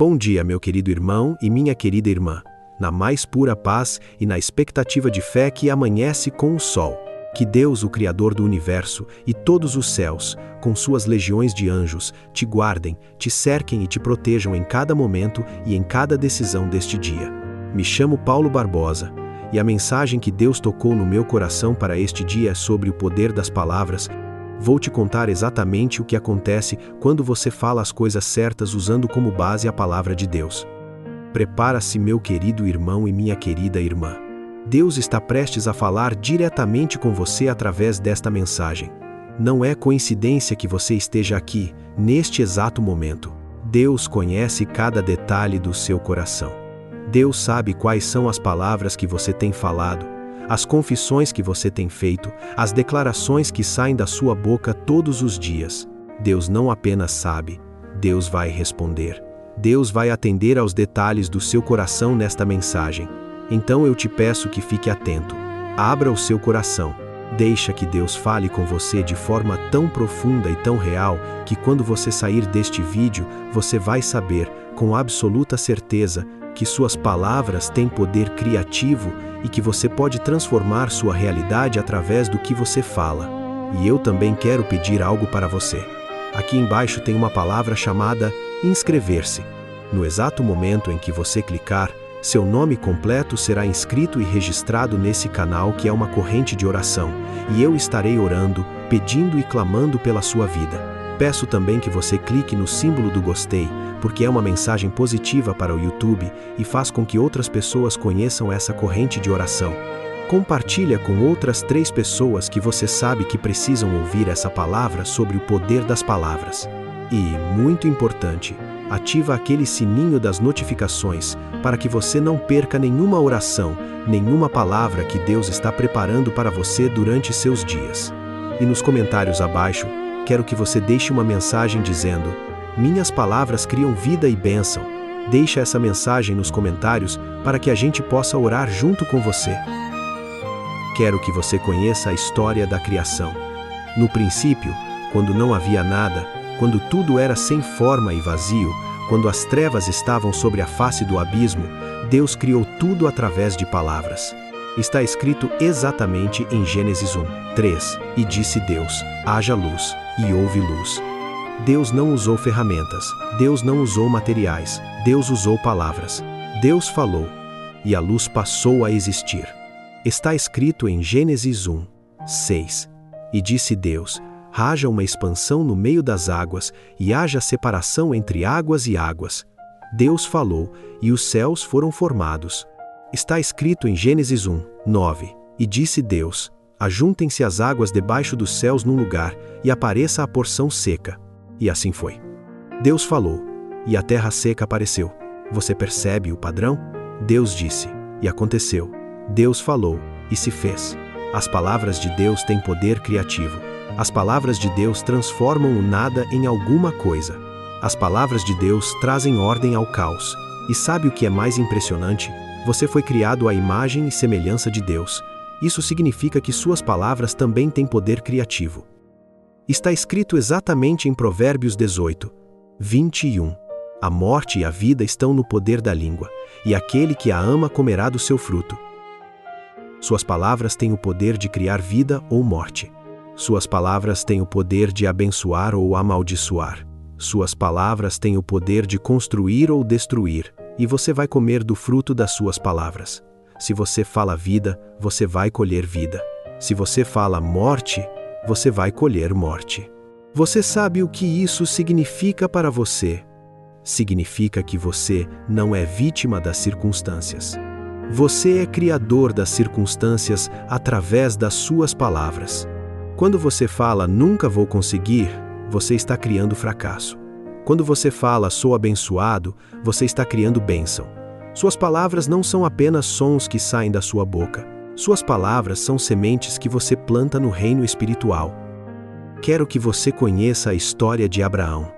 Bom dia, meu querido irmão e minha querida irmã, na mais pura paz e na expectativa de fé que amanhece com o sol. Que Deus, o Criador do Universo e todos os céus, com suas legiões de anjos, te guardem, te cerquem e te protejam em cada momento e em cada decisão deste dia. Me chamo Paulo Barbosa, e a mensagem que Deus tocou no meu coração para este dia é sobre o poder das palavras. Vou te contar exatamente o que acontece quando você fala as coisas certas usando como base a palavra de Deus. Prepara-se, meu querido irmão e minha querida irmã. Deus está prestes a falar diretamente com você através desta mensagem. Não é coincidência que você esteja aqui, neste exato momento. Deus conhece cada detalhe do seu coração. Deus sabe quais são as palavras que você tem falado, as confissões que você tem feito, as declarações que saem da sua boca todos os dias. Deus não apenas sabe, Deus vai responder. Deus vai atender aos detalhes do seu coração nesta mensagem. Então eu te peço que fique atento. Abra o seu coração. Deixa que Deus fale com você de forma tão profunda e tão real que quando você sair deste vídeo, você vai saber, com absoluta certeza, que suas palavras têm poder criativo e que você pode transformar sua realidade através do que você fala. E eu também quero pedir algo para você. Aqui embaixo tem uma palavra chamada inscrever-se. No exato momento em que você clicar, seu nome completo será inscrito e registrado nesse canal que é uma corrente de oração, e eu estarei orando, pedindo e clamando pela sua vida. Peço também que você clique no símbolo do gostei, porque é uma mensagem positiva para o YouTube e faz com que outras pessoas conheçam essa corrente de oração. Compartilha com outras 3 pessoas que você sabe que precisam ouvir essa palavra sobre o poder das palavras. E, muito importante, ativa aquele sininho das notificações para que você não perca nenhuma oração, nenhuma palavra que Deus está preparando para você durante seus dias. E nos comentários abaixo, quero que você deixe uma mensagem dizendo: minhas palavras criam vida e bênção. Deixa essa mensagem nos comentários para que a gente possa orar junto com você. Quero que você conheça a história da criação. No princípio, quando não havia nada, quando tudo era sem forma e vazio, quando as trevas estavam sobre a face do abismo, Deus criou tudo através de palavras. Está escrito exatamente em Gênesis 1:3, e disse Deus: haja luz, e houve luz. Deus não usou ferramentas, Deus não usou materiais, Deus usou palavras. Deus falou, e a luz passou a existir. Está escrito em Gênesis 1:6, e disse Deus: haja uma expansão no meio das águas, e haja separação entre águas e águas. Deus falou, e os céus foram formados. Está escrito em Gênesis 1:9, e disse Deus: ajuntem-se as águas debaixo dos céus num lugar, e apareça a porção seca. E assim foi. Deus falou, e a terra seca apareceu. Você percebe o padrão? Deus disse, e aconteceu. Deus falou, e se fez. As palavras de Deus têm poder criativo. As palavras de Deus transformam o nada em alguma coisa. As palavras de Deus trazem ordem ao caos. E sabe o que é mais impressionante? Você foi criado à imagem e semelhança de Deus. Isso significa que suas palavras também têm poder criativo. Está escrito exatamente em Provérbios 18:21. A morte e a vida estão no poder da língua, e aquele que a ama comerá do seu fruto. Suas palavras têm o poder de criar vida ou morte. Suas palavras têm o poder de abençoar ou amaldiçoar. Suas palavras têm o poder de construir ou destruir, e você vai comer do fruto das suas palavras. Se você fala vida, você vai colher vida. Se você fala morte, você vai colher morte. Você sabe o que isso significa para você? Significa que você não é vítima das circunstâncias. Você é criador das circunstâncias através das suas palavras. Quando você fala nunca vou conseguir, você está criando fracasso. Quando você fala sou abençoado, você está criando bênção. Suas palavras não são apenas sons que saem da sua boca. Suas palavras são sementes que você planta no reino espiritual. Quero que você conheça a história de Abraão.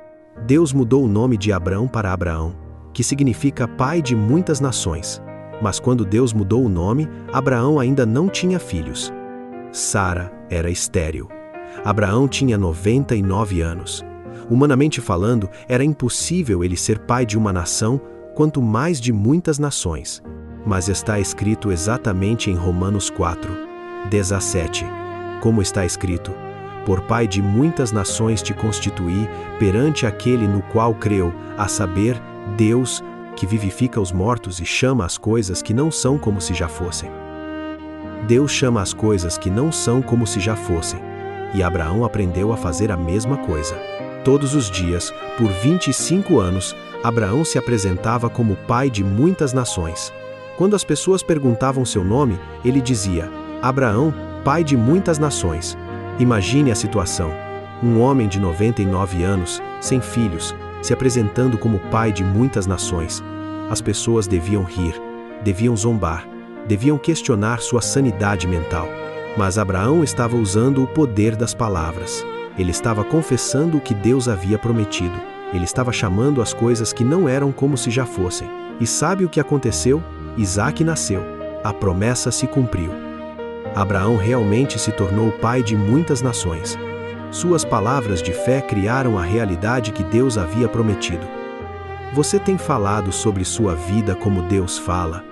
Deus mudou o nome de Abrão para Abraão, que significa pai de muitas nações. Mas quando Deus mudou o nome, Abraão ainda não tinha filhos. Sara era estéril. Abraão tinha 99 anos. Humanamente falando, era impossível ele ser pai de uma nação, quanto mais de muitas nações. Mas está escrito exatamente em Romanos 4:17. Como está escrito: por pai de muitas nações te constituí perante aquele no qual creu, a saber, Deus, que vivifica os mortos e chama as coisas que não são como se já fossem. Deus chama as coisas que não são como se já fossem. E Abraão aprendeu a fazer a mesma coisa. Todos os dias, por 25 anos, Abraão se apresentava como pai de muitas nações. Quando as pessoas perguntavam seu nome, ele dizia: Abraão, pai de muitas nações. Imagine a situação. Um homem de 99 anos, sem filhos, se apresentando como pai de muitas nações. As pessoas deviam rir, deviam zombar, deviam questionar sua sanidade mental. Mas Abraão estava usando o poder das palavras. Ele estava confessando o que Deus havia prometido. Ele estava chamando as coisas que não eram como se já fossem. E sabe o que aconteceu? Isaque nasceu. A promessa se cumpriu. Abraão realmente se tornou pai de muitas nações. Suas palavras de fé criaram a realidade que Deus havia prometido. Você tem falado sobre sua vida como Deus fala?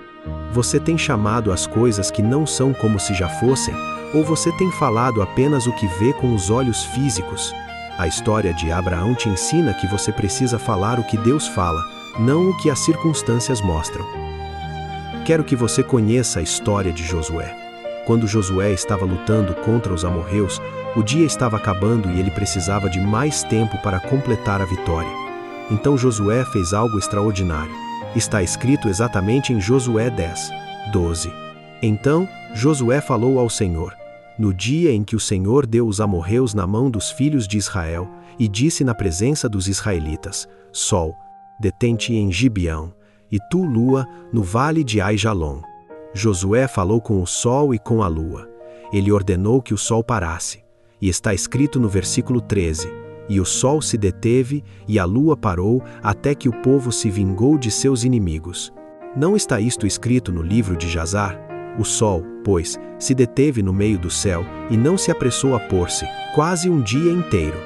Você tem chamado as coisas que não são como se já fossem? Ou você tem falado apenas o que vê com os olhos físicos? A história de Abraão te ensina que você precisa falar o que Deus fala, não o que as circunstâncias mostram. Quero que você conheça a história de Josué. Quando Josué estava lutando contra os amorreus, o dia estava acabando e ele precisava de mais tempo para completar a vitória. Então Josué fez algo extraordinário. Está escrito exatamente em Josué 10:12. Então Josué falou ao Senhor, no dia em que o Senhor deu os amorreus na mão dos filhos de Israel, e disse na presença dos israelitas: Sol, detém-te em Gibeão, e tu, lua, no vale de Aijalon. Josué falou com o sol e com a lua. Ele ordenou que o sol parasse. E está escrito no versículo 13: E o sol se deteve, e a lua parou, até que o povo se vingou de seus inimigos. Não está isto escrito no livro de Jazar? O sol, pois, se deteve no meio do céu, e não se apressou a pôr-se, quase um dia inteiro.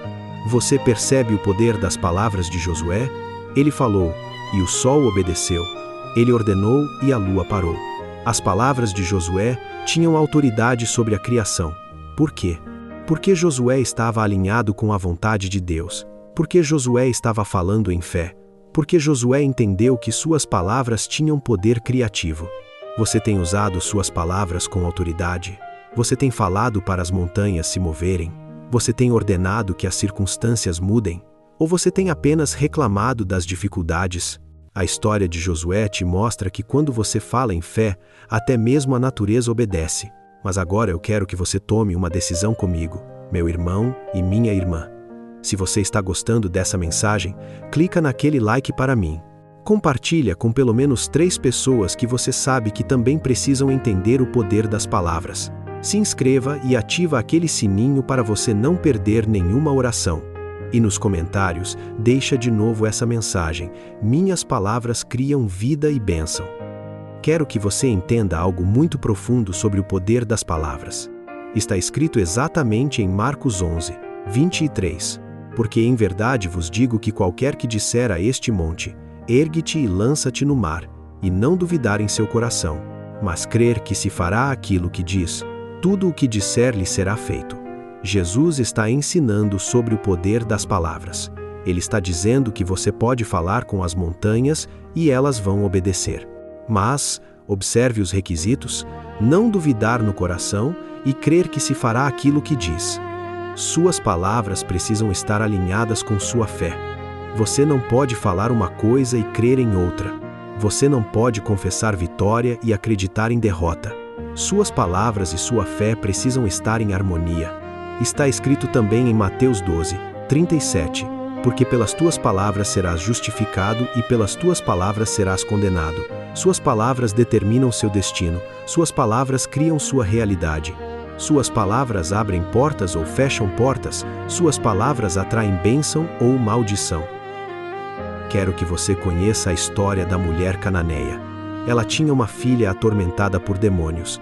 Você percebe o poder das palavras de Josué? Ele falou, e o sol obedeceu. Ele ordenou, e a lua parou. As palavras de Josué tinham autoridade sobre a criação. Por quê? Porque Josué estava alinhado com a vontade de Deus. Porque Josué estava falando em fé. Porque Josué entendeu que suas palavras tinham poder criativo. Você tem usado suas palavras com autoridade? Você tem falado para as montanhas se moverem? Você tem ordenado que as circunstâncias mudem? Ou você tem apenas reclamado das dificuldades? A história de Josué te mostra que quando você fala em fé, até mesmo a natureza obedece. Mas agora eu quero que você tome uma decisão comigo, meu irmão e minha irmã. Se você está gostando dessa mensagem, clica naquele like para mim. Compartilha com pelo menos 3 pessoas que você sabe que também precisam entender o poder das palavras. Se inscreva e ativa aquele sininho para você não perder nenhuma oração. E nos comentários, deixa de novo essa mensagem: minhas palavras criam vida e bênção. Quero que você entenda algo muito profundo sobre o poder das palavras. Está escrito exatamente em Marcos 11:23. Porque em verdade vos digo que qualquer que disser a este monte, ergue-te e lança-te no mar, e não duvidar em seu coração, mas crer que se fará aquilo que diz, tudo o que disser lhe será feito. Jesus está ensinando sobre o poder das palavras. Ele está dizendo que você pode falar com as montanhas e elas vão obedecer. Mas, observe os requisitos: não duvidar no coração e crer que se fará aquilo que diz. Suas palavras precisam estar alinhadas com sua fé. Você não pode falar uma coisa e crer em outra. Você não pode confessar vitória e acreditar em derrota. Suas palavras e sua fé precisam estar em harmonia. Está escrito também em Mateus 12:37, porque pelas tuas palavras serás justificado e pelas tuas palavras serás condenado. Suas palavras determinam seu destino, suas palavras criam sua realidade. Suas palavras abrem portas ou fecham portas, suas palavras atraem bênção ou maldição. Quero que você conheça a história da mulher cananeia. Ela tinha uma filha atormentada por demônios.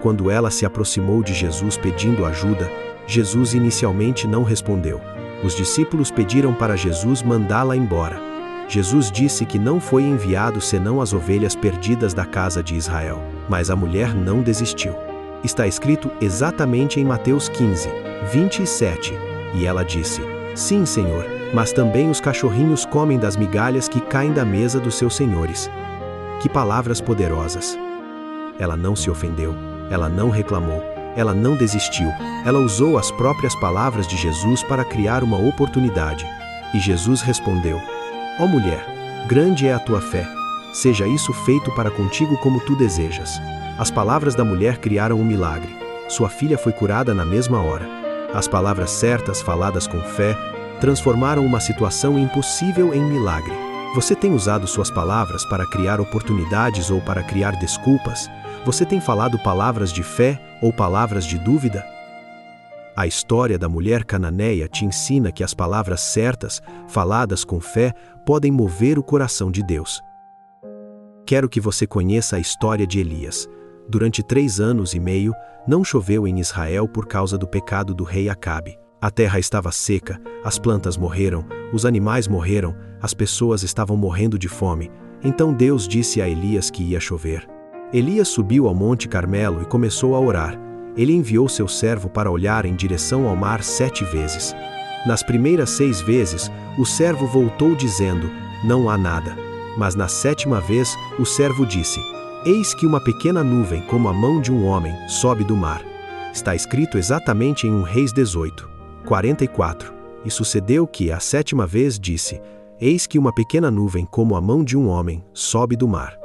Quando ela se aproximou de Jesus pedindo ajuda, Jesus inicialmente não respondeu. Os discípulos pediram para Jesus mandá-la embora. Jesus disse que não foi enviado senão as ovelhas perdidas da casa de Israel. Mas a mulher não desistiu. Está escrito exatamente em Mateus 15, 27. E ela disse: Sim, Senhor, mas também os cachorrinhos comem das migalhas que caem da mesa dos seus senhores. Que palavras poderosas! Ela não se ofendeu, ela não reclamou, ela não desistiu, ela usou as próprias palavras de Jesus para criar uma oportunidade. E Jesus respondeu: Ó mulher, grande é a tua fé, seja isso feito para contigo como tu desejas. As palavras da mulher criaram um milagre. Sua filha foi curada na mesma hora. As palavras certas, faladas com fé, transformaram uma situação impossível em milagre. Você tem usado suas palavras para criar oportunidades ou para criar desculpas? Você tem falado palavras de fé ou palavras de dúvida? A história da mulher cananeia te ensina que as palavras certas, faladas com fé, podem mover o coração de Deus. Quero que você conheça a história de Elias. Durante 3 anos e meio, não choveu em Israel por causa do pecado do rei Acabe. A terra estava seca, as plantas morreram, os animais morreram, as pessoas estavam morrendo de fome. Então Deus disse a Elias que ia chover. Elias subiu ao Monte Carmelo e começou a orar. Ele enviou seu servo para olhar em direção ao mar 7 vezes. Nas primeiras 6 vezes, o servo voltou dizendo: Não há nada. Mas na 7ª vez, o servo disse: Eis que uma pequena nuvem, como a mão de um homem, sobe do mar. Está escrito exatamente em 1 Reis 18, 44. E sucedeu que, a 7ª vez, disse: Eis que uma pequena nuvem, como a mão de um homem, sobe do mar.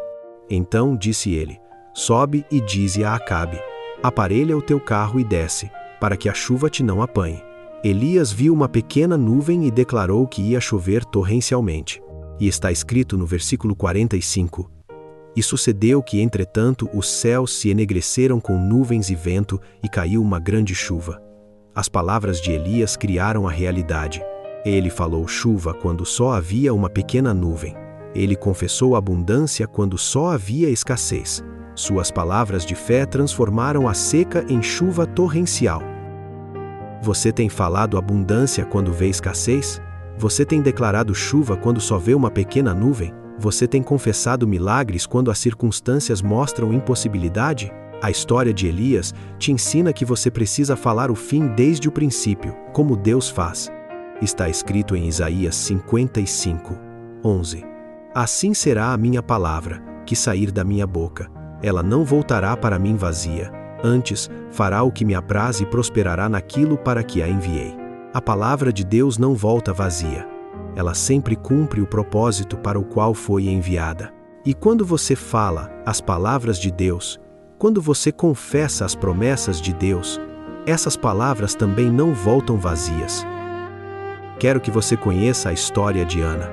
Então disse ele: Sobe e dize a Acabe: Aparelha o teu carro e desce, para que a chuva te não apanhe. Elias viu uma pequena nuvem e declarou que ia chover torrencialmente. E está escrito no versículo 45. E sucedeu que, entretanto, os céus se enegreceram com nuvens e vento, e caiu uma grande chuva. As palavras de Elias criaram a realidade. Ele falou chuva quando só havia uma pequena nuvem. Ele confessou abundância quando só havia escassez. Suas palavras de fé transformaram a seca em chuva torrencial. Você tem falado abundância quando vê escassez? Você tem declarado chuva quando só vê uma pequena nuvem? Você tem confessado milagres quando as circunstâncias mostram impossibilidade? A história de Elias te ensina que você precisa falar o fim desde o princípio, como Deus faz. Está escrito em Isaías 55, 11. Assim será a minha palavra, que sair da minha boca. Ela não voltará para mim vazia. Antes, fará o que me apraz e prosperará naquilo para que a enviei. A palavra de Deus não volta vazia. Ela sempre cumpre o propósito para o qual foi enviada. E quando você fala as palavras de Deus, quando você confessa as promessas de Deus, essas palavras também não voltam vazias. Quero que você conheça a história de Ana.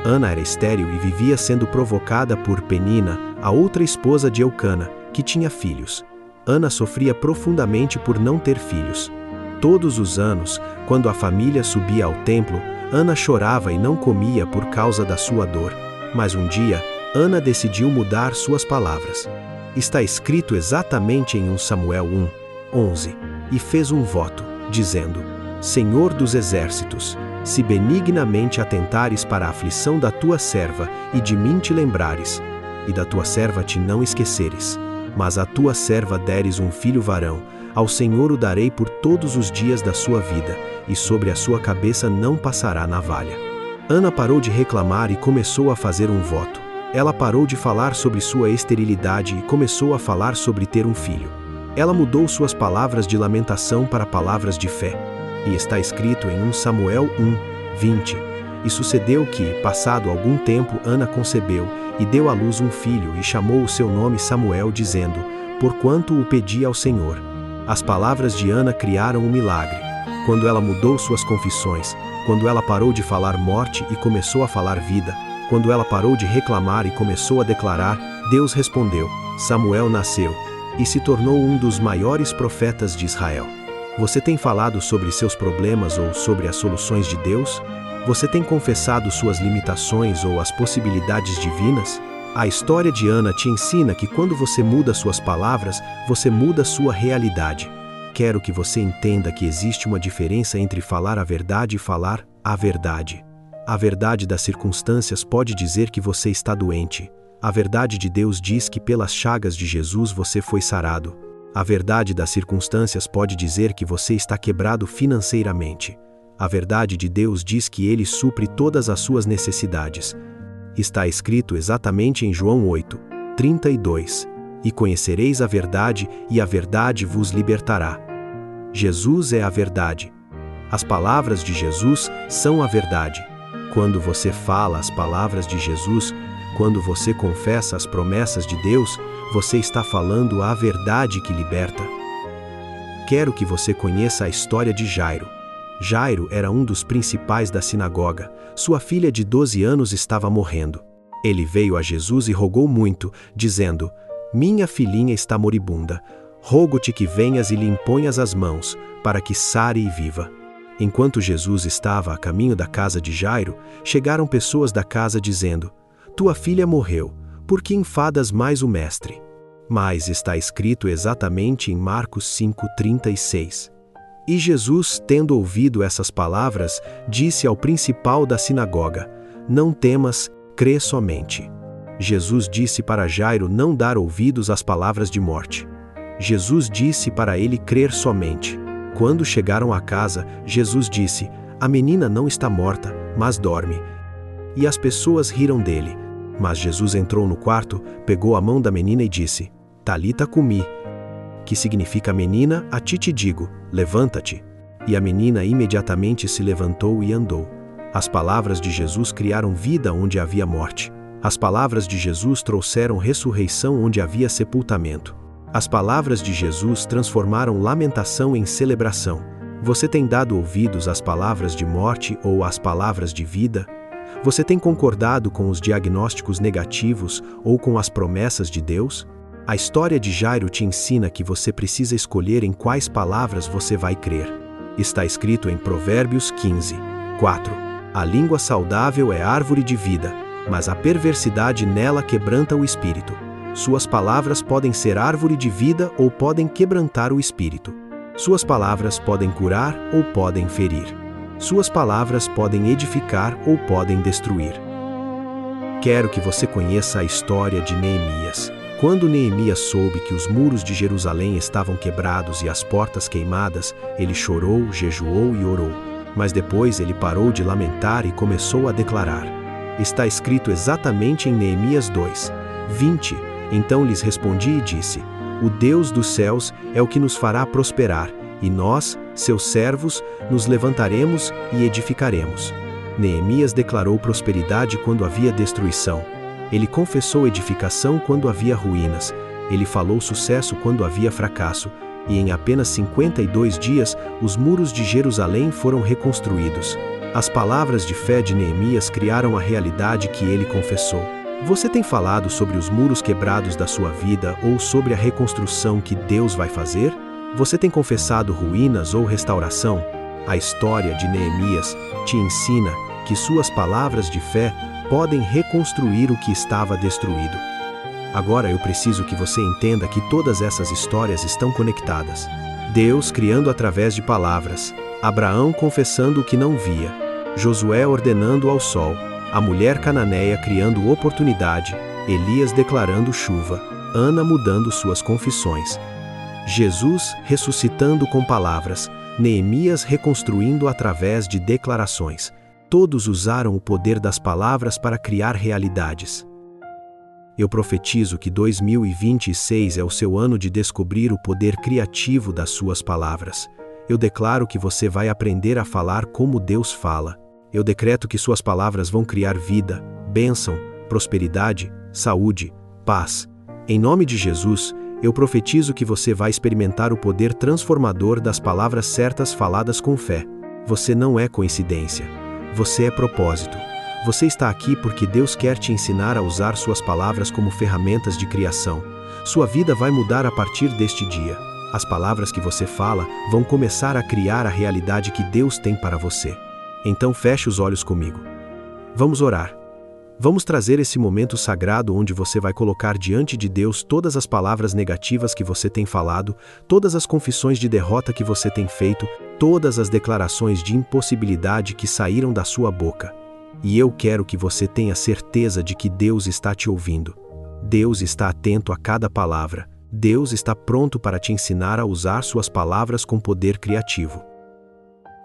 Ana era estéril e vivia sendo provocada por Penina, a outra esposa de Eucana, que tinha filhos. Ana sofria profundamente por não ter filhos. Todos os anos, quando a família subia ao templo, Ana chorava e não comia por causa da sua dor. Mas um dia, Ana decidiu mudar suas palavras. Está escrito exatamente em 1 Samuel 1, 11. E fez um voto, dizendo: Senhor dos exércitos, se benignamente atentares para a aflição da tua serva, e de mim te lembrares, e da tua serva te não esqueceres, mas a tua serva deres um filho varão, ao Senhor o darei por todos os dias da sua vida, e sobre a sua cabeça não passará navalha. Ana parou de reclamar e começou a fazer um voto. Ela parou de falar sobre sua esterilidade e começou a falar sobre ter um filho. Ela mudou suas palavras de lamentação para palavras de fé. E está escrito em 1 Samuel 1, 20. E sucedeu que, passado algum tempo, Ana concebeu, e deu à luz um filho, e chamou o seu nome Samuel, dizendo: Porquanto o pedi ao Senhor. As palavras de Ana criaram um milagre. Quando ela mudou suas confissões, quando ela parou de falar morte e começou a falar vida, quando ela parou de reclamar e começou a declarar, Deus respondeu. Samuel nasceu, e se tornou um dos maiores profetas de Israel. Você tem falado sobre seus problemas ou sobre as soluções de Deus? Você tem confessado suas limitações ou as possibilidades divinas? A história de Ana te ensina que quando você muda suas palavras, você muda sua realidade. Quero que você entenda que existe uma diferença entre falar a verdade e falar a verdade. A verdade das circunstâncias pode dizer que você está doente. A verdade de Deus diz que pelas chagas de Jesus você foi sarado. A verdade das circunstâncias pode dizer que você está quebrado financeiramente. A verdade de Deus diz que Ele supre todas as suas necessidades. Está escrito exatamente em João 8:32. E conhecereis a verdade, e a verdade vos libertará. Jesus é a verdade. As palavras de Jesus são a verdade. Quando você fala as palavras de Jesus, quando você confessa as promessas de Deus, você está falando a verdade que liberta. Quero que você conheça a história de Jairo. Jairo era um dos principais da sinagoga. Sua filha de 12 anos estava morrendo. Ele veio a Jesus e rogou muito, dizendo: "Minha filhinha está moribunda. Rogo-te que venhas e lhe imponhas as mãos, para que sare e viva." Enquanto Jesus estava a caminho da casa de Jairo, chegaram pessoas da casa dizendo: "Tua filha morreu, por que enfadas mais o mestre?" Mas está escrito exatamente em Marcos 5:36. E Jesus, tendo ouvido essas palavras, disse ao principal da sinagoga: "Não temas, crê somente." Jesus disse para Jairo não dar ouvidos às palavras de morte. Jesus disse para ele crer somente. Quando chegaram à casa, Jesus disse: "A menina não está morta, mas dorme." E as pessoas riram dele. Mas Jesus entrou no quarto, pegou a mão da menina e disse: "Talita cumi", que significa: "Menina, a ti te digo, levanta-te." E a menina imediatamente se levantou e andou. As palavras de Jesus criaram vida onde havia morte. As palavras de Jesus trouxeram ressurreição onde havia sepultamento. As palavras de Jesus transformaram lamentação em celebração. Você tem dado ouvidos às palavras de morte ou às palavras de vida? Você tem concordado com os diagnósticos negativos ou com as promessas de Deus? A história de Jairo te ensina que você precisa escolher em quais palavras você vai crer. Está escrito em Provérbios 15:4. A língua saudável é árvore de vida, mas a perversidade nela quebranta o espírito. Suas palavras podem ser árvore de vida ou podem quebrantar o espírito. Suas palavras podem curar ou podem ferir. Suas palavras podem edificar ou podem destruir. Quero que você conheça a história de Neemias. Quando Neemias soube que os muros de Jerusalém estavam quebrados e as portas queimadas, ele chorou, jejuou e orou. Mas depois ele parou de lamentar e começou a declarar. Está escrito exatamente em Neemias 2:20. Então lhes respondi e disse: "O Deus dos céus é o que nos fará prosperar, e nós, seus servos, nos levantaremos e edificaremos." Neemias declarou prosperidade quando havia destruição. Ele confessou edificação quando havia ruínas. Ele falou sucesso quando havia fracasso. E em apenas 52 dias, os muros de Jerusalém foram reconstruídos. As palavras de fé de Neemias criaram a realidade que ele confessou. Você tem falado sobre os muros quebrados da sua vida ou sobre a reconstrução que Deus vai fazer? Você tem confessado ruínas ou restauração? A história de Neemias te ensina que suas palavras de fé podem reconstruir o que estava destruído. Agora eu preciso que você entenda que todas essas histórias estão conectadas. Deus criando através de palavras, Abraão confessando o que não via, Josué ordenando ao sol, a mulher cananeia criando oportunidade, Elias declarando chuva, Ana mudando suas confissões, Jesus ressuscitando com palavras, Neemias reconstruindo através de declarações. Todos usaram o poder das palavras para criar realidades. Eu profetizo que 2026 é o seu ano de descobrir o poder criativo das suas palavras. Eu declaro que você vai aprender a falar como Deus fala. Eu decreto que suas palavras vão criar vida, bênção, prosperidade, saúde, paz. Em nome de Jesus, eu profetizo que você vai experimentar o poder transformador das palavras certas faladas com fé. Você não é coincidência. Você é propósito. Você está aqui porque Deus quer te ensinar a usar suas palavras como ferramentas de criação. Sua vida vai mudar a partir deste dia. As palavras que você fala vão começar a criar a realidade que Deus tem para você. Então feche os olhos comigo. Vamos orar. Vamos trazer esse momento sagrado onde você vai colocar diante de Deus todas as palavras negativas que você tem falado, todas as confissões de derrota que você tem feito, todas as declarações de impossibilidade que saíram da sua boca. E eu quero que você tenha certeza de que Deus está te ouvindo. Deus está atento a cada palavra. Deus está pronto para te ensinar a usar suas palavras com poder criativo.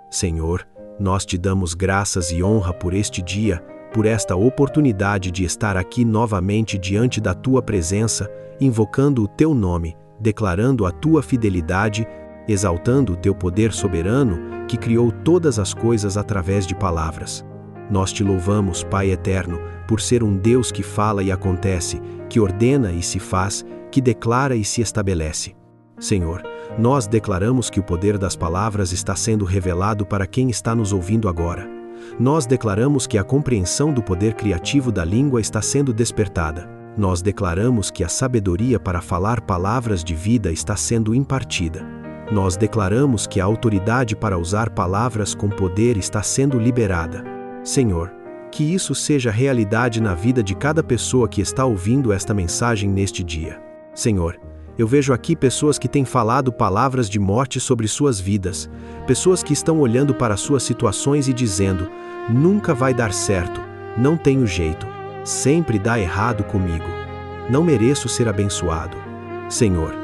Senhor, nós te damos graças e honra por este dia, por esta oportunidade de estar aqui novamente diante da Tua presença, invocando o Teu nome, declarando a Tua fidelidade, exaltando o Teu poder soberano, que criou todas as coisas através de palavras. Nós te louvamos, Pai eterno, por ser um Deus que fala e acontece, que ordena e se faz, que declara e se estabelece. Senhor, nós declaramos que o poder das palavras está sendo revelado para quem está nos ouvindo agora. Nós declaramos que a compreensão do poder criativo da língua está sendo despertada. Nós declaramos que a sabedoria para falar palavras de vida está sendo impartida. Nós declaramos que a autoridade para usar palavras com poder está sendo liberada. Senhor, que isso seja realidade na vida de cada pessoa que está ouvindo esta mensagem neste dia. Senhor, eu vejo aqui pessoas que têm falado palavras de morte sobre suas vidas, pessoas que estão olhando para suas situações e dizendo: nunca vai dar certo, não tenho jeito, sempre dá errado comigo, não mereço ser abençoado. Senhor,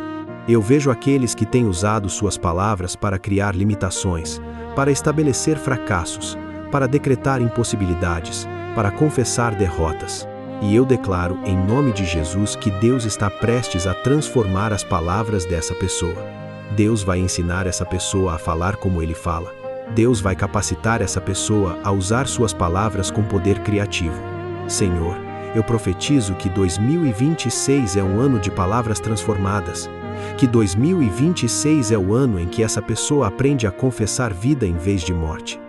eu vejo aqueles que têm usado suas palavras para criar limitações, para estabelecer fracassos, para decretar impossibilidades, para confessar derrotas. E eu declaro, em nome de Jesus, que Deus está prestes a transformar as palavras dessa pessoa. Deus vai ensinar essa pessoa a falar como Ele fala. Deus vai capacitar essa pessoa a usar suas palavras com poder criativo. Senhor, eu profetizo que 2026 é um ano de palavras transformadas. Que 2026 é o ano em que essa pessoa aprende a confessar vida em vez de morte.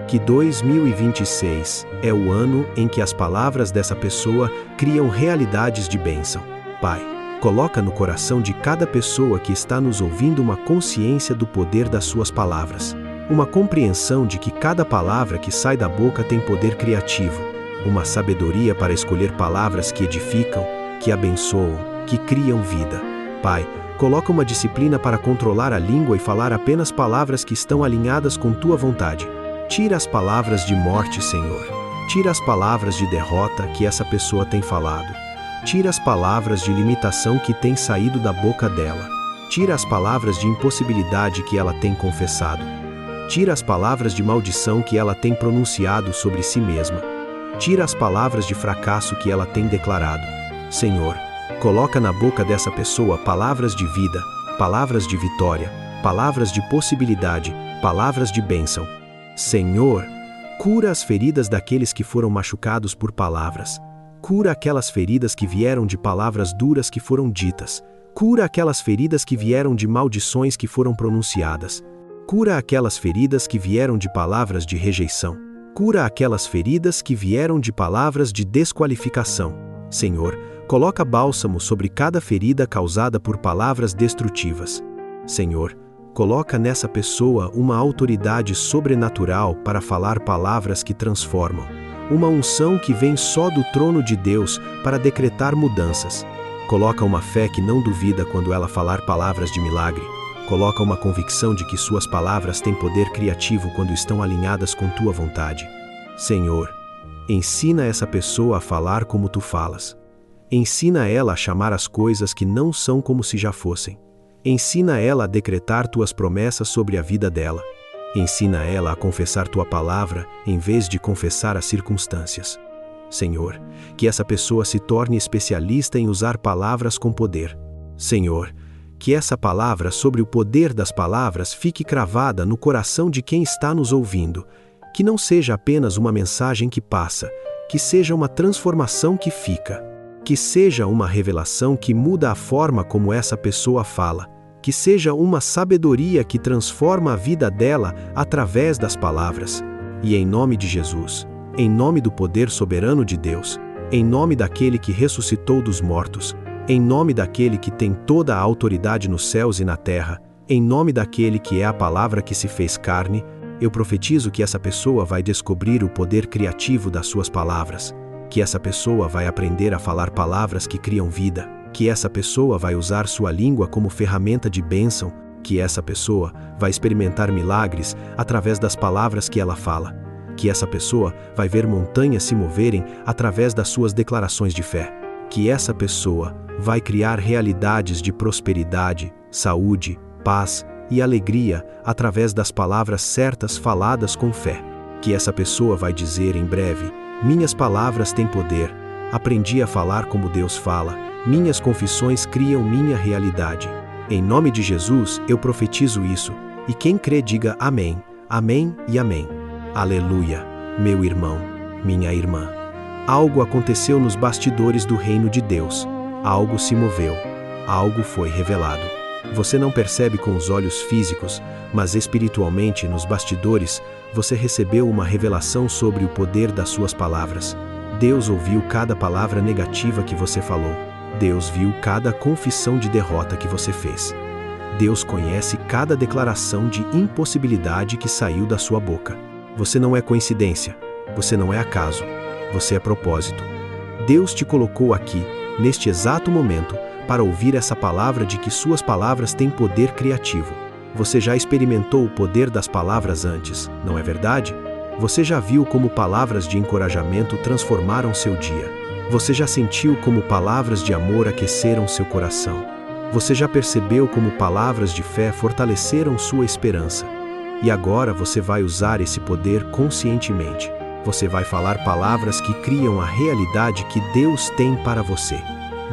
Que 2026 é o ano em que as palavras dessa pessoa criam realidades de bênção. Pai, coloca no coração de cada pessoa que está nos ouvindo uma consciência do poder das suas palavras. Uma compreensão de que cada palavra que sai da boca tem poder criativo. Uma sabedoria para escolher palavras que edificam, que abençoam, que criam vida. Pai, coloca uma disciplina para controlar a língua e falar apenas palavras que estão alinhadas com Tua vontade. Tira as palavras de morte, Senhor. Tira as palavras de derrota que essa pessoa tem falado. Tira as palavras de limitação que tem saído da boca dela. Tira as palavras de impossibilidade que ela tem confessado. Tira as palavras de maldição que ela tem pronunciado sobre si mesma. Tira as palavras de fracasso que ela tem declarado. Senhor, coloca na boca dessa pessoa palavras de vida, palavras de vitória, palavras de possibilidade, palavras de bênção. Senhor, cura as feridas daqueles que foram machucados por palavras. Cura aquelas feridas que vieram de palavras duras que foram ditas. Cura aquelas feridas que vieram de maldições que foram pronunciadas. Cura aquelas feridas que vieram de palavras de rejeição. Cura aquelas feridas que vieram de palavras de desqualificação. Senhor, coloca bálsamo sobre cada ferida causada por palavras destrutivas. Senhor, coloca nessa pessoa uma autoridade sobrenatural para falar palavras que transformam. Uma unção que vem só do trono de Deus para decretar mudanças. Coloca uma fé que não duvida quando ela falar palavras de milagre. Coloca uma convicção de que suas palavras têm poder criativo quando estão alinhadas com Tua vontade. Senhor, ensina essa pessoa a falar como Tu falas. Ensina ela a chamar as coisas que não são como se já fossem. Ensina ela a decretar Tuas promessas sobre a vida dela. Ensina ela a confessar Tua palavra em vez de confessar as circunstâncias. Senhor, que essa pessoa se torne especialista em usar palavras com poder. Senhor, que essa palavra sobre o poder das palavras fique cravada no coração de quem está nos ouvindo. Que não seja apenas uma mensagem que passa, que seja uma transformação que fica. Que seja uma revelação que muda a forma como essa pessoa fala. Que seja uma sabedoria que transforma a vida dela através das palavras. E em nome de Jesus, em nome do poder soberano de Deus, em nome daquele que ressuscitou dos mortos, em nome daquele que tem toda a autoridade nos céus e na terra, em nome daquele que é a palavra que se fez carne, eu profetizo que essa pessoa vai descobrir o poder criativo das suas palavras. que essa pessoa vai aprender a falar palavras que criam vida, que essa pessoa vai usar sua língua como ferramenta de bênção, que essa pessoa vai experimentar milagres através das palavras que ela fala, que essa pessoa vai ver montanhas se moverem através das suas declarações de fé, que essa pessoa vai criar realidades de prosperidade, saúde, paz e alegria através das palavras certas faladas com fé, que essa pessoa vai dizer em breve: minhas palavras têm poder, aprendi a falar como Deus fala, minhas confissões criam minha realidade. Em nome de Jesus, eu profetizo isso, e quem crê diga amém, amém e amém. Aleluia, meu irmão, minha irmã. Algo aconteceu nos bastidores do reino de Deus, algo se moveu, algo foi revelado. Você não percebe com os olhos físicos, mas espiritualmente nos bastidores, você recebeu uma revelação sobre o poder das suas palavras. Deus ouviu cada palavra negativa que você falou. Deus viu cada confissão de derrota que você fez. Deus conhece cada declaração de impossibilidade que saiu da sua boca. Você não é coincidência, você não é acaso, você é propósito. Deus te colocou aqui, neste exato momento, para ouvir essa palavra de que suas palavras têm poder criativo. Você já experimentou o poder das palavras antes, não é verdade? Você já viu como palavras de encorajamento transformaram seu dia. Você já sentiu como palavras de amor aqueceram seu coração. Você já percebeu como palavras de fé fortaleceram sua esperança. E agora você vai usar esse poder conscientemente. Você vai falar palavras que criam a realidade que Deus tem para você.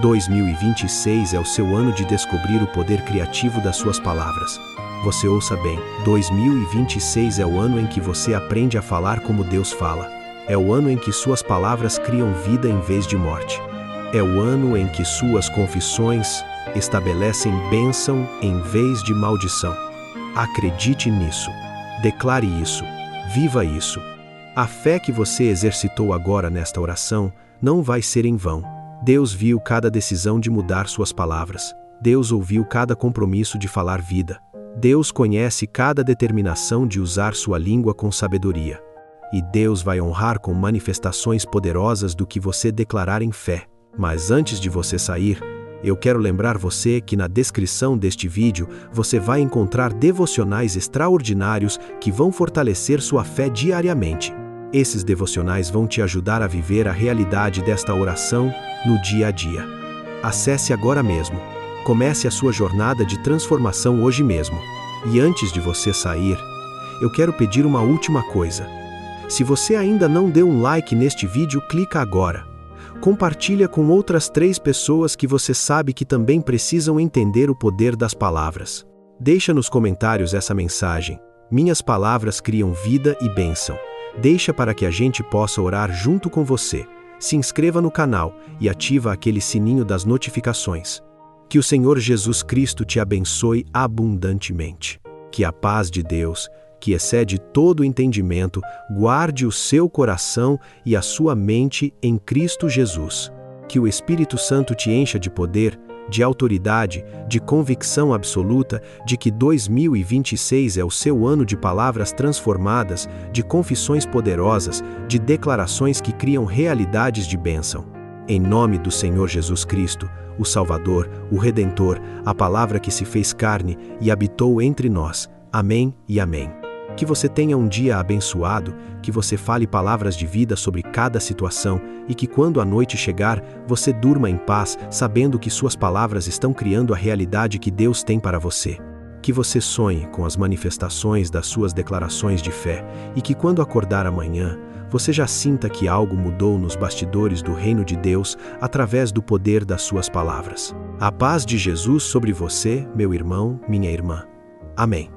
2026 é o seu ano de descobrir o poder criativo das suas palavras. Você ouça bem, 2026 é o ano em que você aprende a falar como Deus fala. É o ano em que suas palavras criam vida em vez de morte. É o ano em que suas confissões estabelecem bênção em vez de maldição. Acredite nisso. Declare isso. Viva isso. A fé que você exercitou agora nesta oração não vai ser em vão. Deus viu cada decisão de mudar suas palavras. Deus ouviu cada compromisso de falar vida. Deus conhece cada determinação de usar sua língua com sabedoria. E Deus vai honrar com manifestações poderosas do que você declarar em fé. Mas antes de você sair, eu quero lembrar você que na descrição deste vídeo você vai encontrar devocionais extraordinários que vão fortalecer sua fé diariamente. Esses devocionais vão te ajudar a viver a realidade desta oração no dia a dia. Acesse agora mesmo. Comece a sua jornada de transformação hoje mesmo. E antes de você sair, eu quero pedir uma última coisa. Se você ainda não deu um like neste vídeo, clica agora. Compartilha com outras 3 pessoas que você sabe que também precisam entender o poder das palavras. Deixa nos comentários essa mensagem. Minhas palavras criam vida e bênção. Deixa para que a gente possa orar junto com você. Se inscreva no canal e ativa aquele sininho das notificações. Que o Senhor Jesus Cristo te abençoe abundantemente. Que a paz de Deus, que excede todo entendimento, guarde o seu coração e a sua mente em Cristo Jesus. Que o Espírito Santo te encha de poder, de autoridade, de convicção absoluta de que 2026 é o seu ano de palavras transformadas, de confissões poderosas, de declarações que criam realidades de bênção. Em nome do Senhor Jesus Cristo, o Salvador, o Redentor, a palavra que se fez carne e habitou entre nós. Amém e amém. Que você tenha um dia abençoado, que você fale palavras de vida sobre cada situação e que quando a noite chegar, você durma em paz, sabendo que suas palavras estão criando a realidade que Deus tem para você. Que você sonhe com as manifestações das suas declarações de fé e que quando acordar amanhã, você já sinta que algo mudou nos bastidores do reino de Deus através do poder das suas palavras. A paz de Jesus sobre você, meu irmão, minha irmã. Amém.